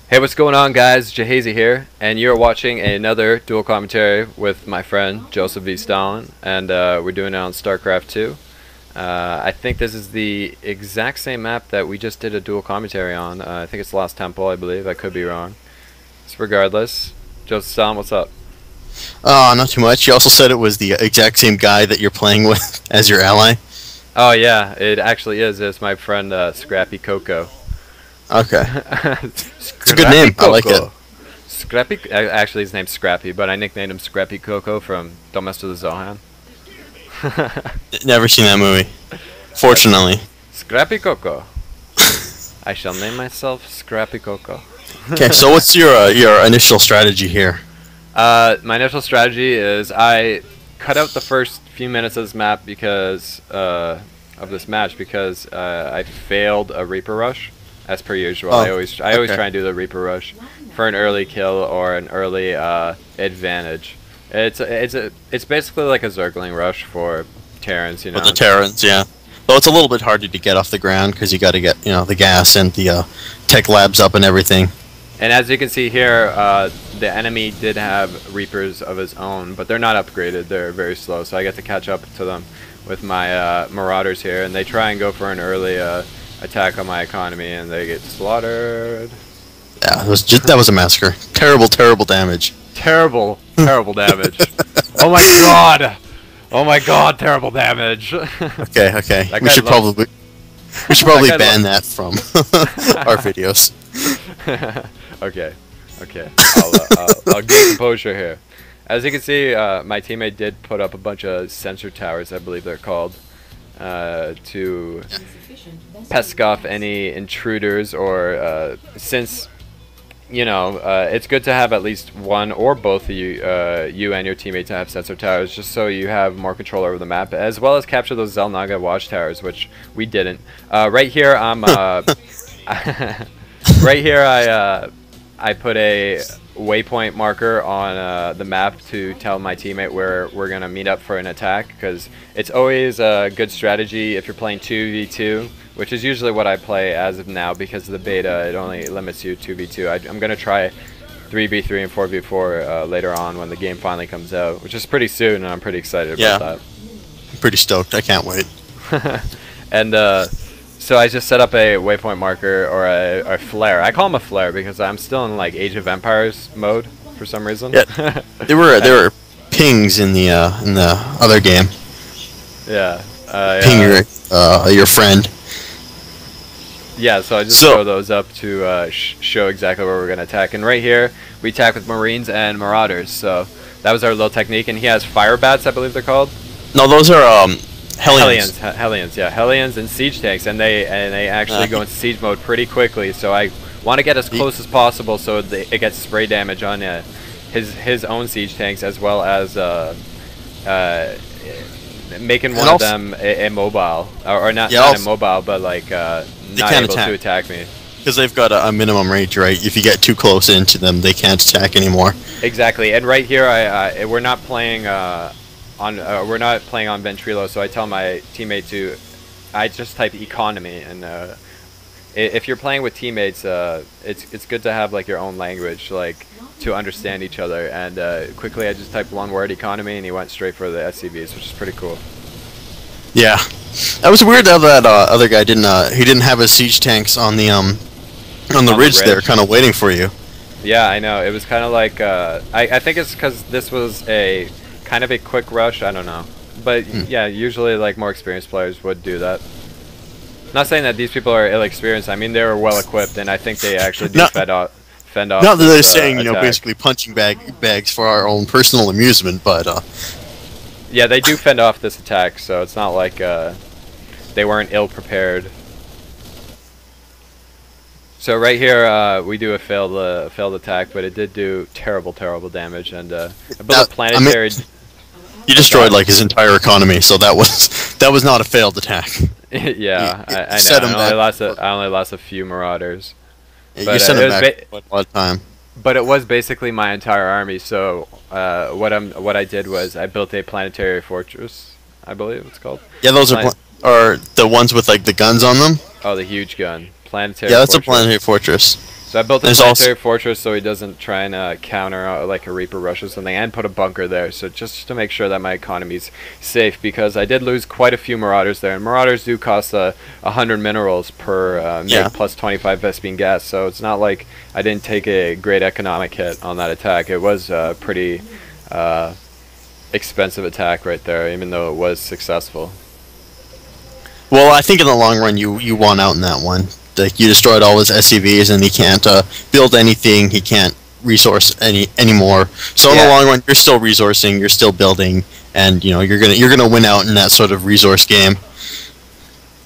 Hey, what's going on, guys? Jahazey here, and you're watching another dual commentary with my friend JosefVStalin, and we're doing it on StarCraft 2. I think this is the exact same map that we just did a dual commentary on. I think it's Lost Temple, I believe. I could be wrong. So regardless, JosefVStalin, what's up? Not too much. You also said it was the exact same guy that you're playing with as your ally. Oh yeah, it actually is. It's my friend Scrappy Coco. Okay. It's a good Scrappy name. I like it. Coco. Scrappy. Actually, his name's Scrappy, but I nicknamed him Scrappy Coco from Don't Mess with the Zohan. Never seen that movie. Fortunately. Scrappy Coco. I shall name myself Scrappy Coco. Okay, so what's your initial strategy here? My initial strategy is I cut out the first few minutes of this map because of this match because I failed a Reaper rush, as per usual. Oh, I always try and do the Reaper rush for an early kill or an early advantage. It's basically like a Zergling rush for Terrans, you know. With the Terrans, yeah. Though it's a little bit harder to get off the ground because you got to get the gas and the tech labs up and everything. And as you can see here, the enemy did have Reapers of his own, but they're not upgraded. They're very slow, so I get to catch up to them with my Marauders here, and they try and go for an early attack on my economy, and they get slaughtered. Yeah, that was a massacre. Terrible, terrible damage. Terrible, terrible damage. Oh my god! Oh my god, terrible damage. Okay. We should probably ban that from our videos. Okay. I'll get composure here. As you can see, my teammate did put up a bunch of sensor towers, I believe they're called, to pesc off any intruders, or since it's good to have at least one or both of you and your teammate to have sensor towers, just so you have more control over the map, as well as capture those Xel'Naga watchtowers, which we didn't. Right here, I'm right here, I put a waypoint marker on the map to tell my teammate where we're gonna meet up for an attack, because it's always a good strategy if you're playing 2v2, which is usually what I play as of now because of the beta. It only limits you 2v2. I'm gonna try 3v3 and 4v4 later on when the game finally comes out, which is pretty soon, and I'm pretty excited about that. I'm pretty stoked. I can't wait. And so I just set up a waypoint marker, or a flare. I call them a flare because I'm still in like Age of Empires mode for some reason. Yeah, there were pings in the other game. Yeah. Ping your friend. Yeah, so I just throw those up to show exactly where we're gonna attack. And right here, we attack with Marines and Marauders. So that was our little technique. And he has fire bats, I believe they're called. No, those are Hellions. Hellions, yeah, Hellions and siege tanks, and they actually go into siege mode pretty quickly. So I want to get as close as possible so it gets spray damage on his own siege tanks, as well as making one of them immobile, or not immobile, but like not able to attack me. Because they've got a minimum range, right? If you get too close into them, they can't attack anymore. Exactly, and right here, we're not playing we're not playing on Ventrilo, so I tell my teammate I just type economy, and if you're playing with teammates, it's good to have like your own language, like to understand each other. And quickly, I just typed one word, economy, and he went straight for the SCVs, which is pretty cool. Yeah, that was weird that other guy didn't have his siege tanks on the ridge there, kind of waiting for you. Yeah, I know. It was kind of like I think it's because this was a kind of a quick rush. I don't know, but yeah, usually like more experienced players would do that. Not saying that these people are ill-experienced. I mean, they were well equipped, and I think they actually do fend off. Not that they're saying basically punching bags for our own personal amusement, but yeah, they do fend off this attack, so it's not like they weren't ill-prepared. So right here, we do a failed attack, but it did do terrible damage, and I built a planetary. You destroyed like his entire economy, so that was not a failed attack. Yeah, I know. I only lost a few Marauders. But, you sent him back a lot of time. But it was basically my entire army. So what I did was I built a planetary fortress, I believe it's called. Yeah, those are the ones with like the guns on them. Oh, the huge gun. Planetary. Yeah, that's a planetary fortress. So I built a There's planetary also fortress so he doesn't try and counter like a Reaper rush or something, and put a bunker there, so just to make sure that my economy's safe, because I did lose quite a few Marauders there, and Marauders do cost 100 minerals per Yeah. plus 25 Vespene gas, so it's not like I didn't take a great economic hit on that attack. It was a pretty expensive attack right there, even though it was successful. Well, I think in the long run, you won out in that one. Like, you destroyed all his SCVs, and he can't build anything. He can't resource anymore. So in the long run, you're still resourcing, you're still building, and you know you're gonna win out in that sort of resource game.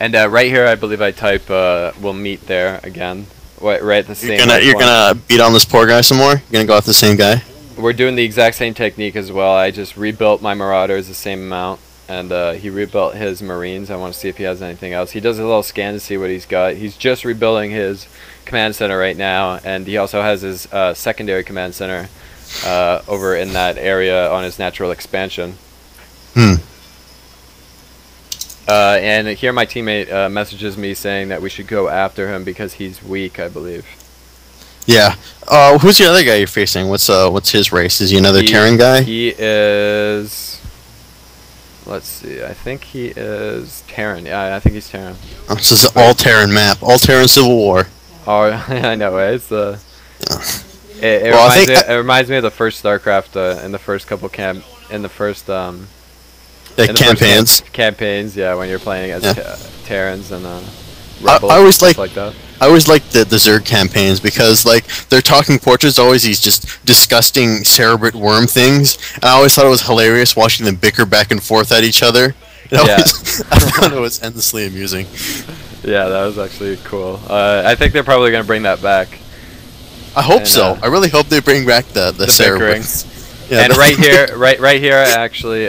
And right here, I believe I type we'll meet there again. Right at the same. You're gonna beat on this poor guy some more. You're gonna go after the same guy. We're doing the exact same technique as well. I just rebuilt my Marauders the same amount. And he rebuilt his Marines. I want to see if he has anything else. He does a little scan to see what he's got. He's just rebuilding his command center right now, and he also has his secondary command center over in that area on his natural expansion. And here my teammate messages me saying that we should go after him because he's weak, I believe. Yeah. Who's the other guy you're facing? What's his race? Is he another Terran guy? He is... Let's see. I think he is Terran. Yeah, I think he's Terran. Oh, this is an all-Terran map. All-Terran Civil War. Oh, I know. It's the. It reminds me of the first StarCraft in the first couple campaigns. Yeah, when you're playing as Terrans and rebels. I always like that. I always liked the Zerg campaigns because, like, their talking portraits always these just disgusting cerebrate worm things, and I always thought it was hilarious watching them bicker back and forth at each other. I found it was endlessly amusing. Yeah, that was actually cool. I think they're probably going to bring that back. I hope so. I really hope they bring back the cerebrates. Yeah, and right here, actually,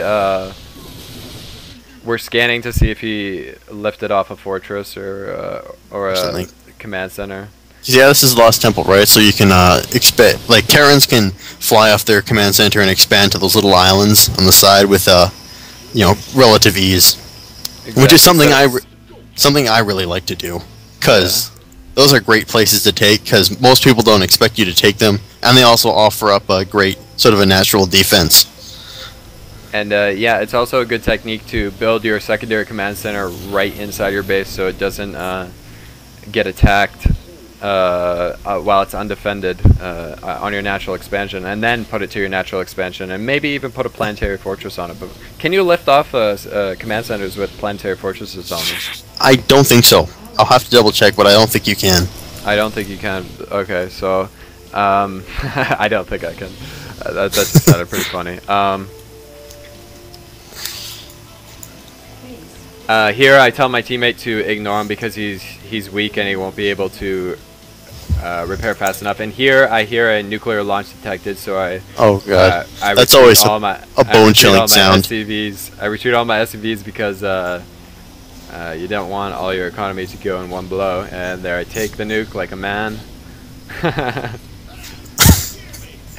we're scanning to see if he lifted off a fortress or a command center. Yeah, this is Lost Temple, right? So you can expect, like, Terrans can fly off their command center and expand to those little islands on the side with relative ease, which is something I really like to do, because those are great places to take, because most people don't expect you to take them, and they also offer up a great sort of a natural defense. And yeah, it's also a good technique to build your secondary command center right inside your base so it doesn't get attacked while it's undefended on your natural expansion, and then put it to your natural expansion, and maybe even put a planetary fortress on it. But can you lift off command centers with planetary fortresses on them? I don't think so. I'll have to double check, but I don't think you can. I don't think you can. Okay, so I don't think I can. That just sounded pretty funny. Here I tell my teammate to ignore him because he's weak and he won't be able to repair fast enough. And here I hear a nuclear launch detected, so I that's always a bone-chilling sound. I retreat all my SCVs because you don't want all your economy to go in one blow. And there I take the nuke like a man.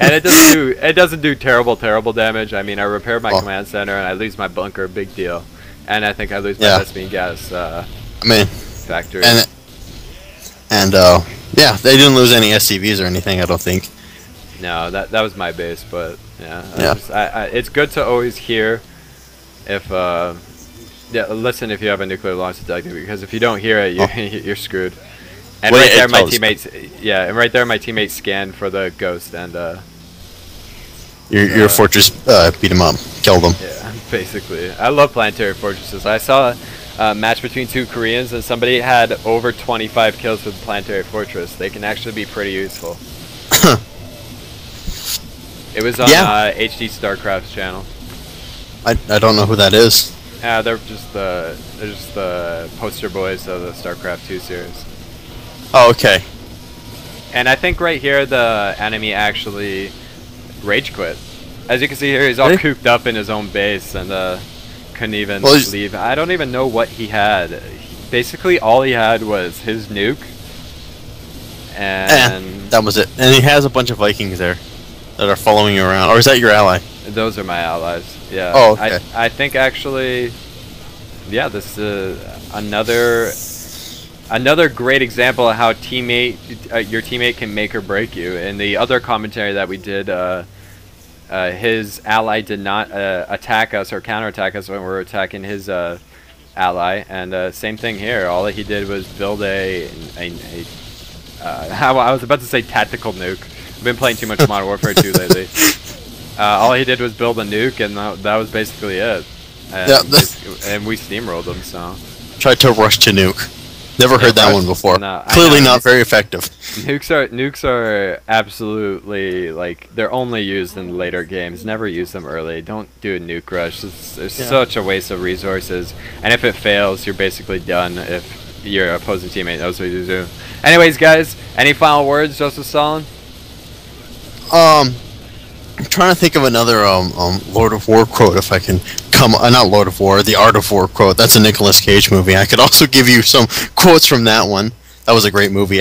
And it doesn't do terrible damage. I mean, I repaired my command center and I lose my bunker, big deal. And I think I lose my Vespene gas factory. And yeah, they didn't lose any SCVs or anything, I don't think. No, that was my base, but yeah. It's good to always hear if listen if you have a nuclear launch detector, because if you don't hear it, you're screwed. And right there, my teammates scanned for the ghost, and your fortress beat him up, killed him. Yeah, basically. I love planetary fortresses. I saw a match between two Koreans, and somebody had over 25 kills with planetary fortress. They can actually be pretty useful. It was on HD StarCraft's channel. I don't know who that is. Yeah, they're just the poster boys of the StarCraft 2 series. Oh, okay. And I think right here the enemy actually rage quit. As you can see here, he's all cooped up in his own base and couldn't even leave. I don't even know what he had. Basically, all he had was his nuke. And that was it. And he has a bunch of Vikings there that are following you around. Or is that your ally? Those are my allies. Yeah. Oh, okay. I think actually, yeah, this is another. Another great example of how your teammate can make or break you. In the other commentary that we did, his ally did not attack us or counterattack us when we were attacking his ally, and same thing here. All he did was build I was about to say tactical nuke. I've been playing too much Modern Warfare 2 lately. All he did was build a nuke, and that was basically it. And, and we steamrolled him. So tried to rush to nuke. Never heard that one before. No, clearly not very effective. Nukes are absolutely, like, they're only used in later games. Never use them early. Don't do a nuke rush. It's such a waste of resources. And if it fails, you're basically done if your opposing teammate knows what to do. Anyways, guys, any final words, JosefVStalin? I'm trying to think of another Lord of War quote if I can not Lord of War, The Art of War quote. That's a Nicolas Cage movie. I could also give you some quotes from that one. That was a great movie.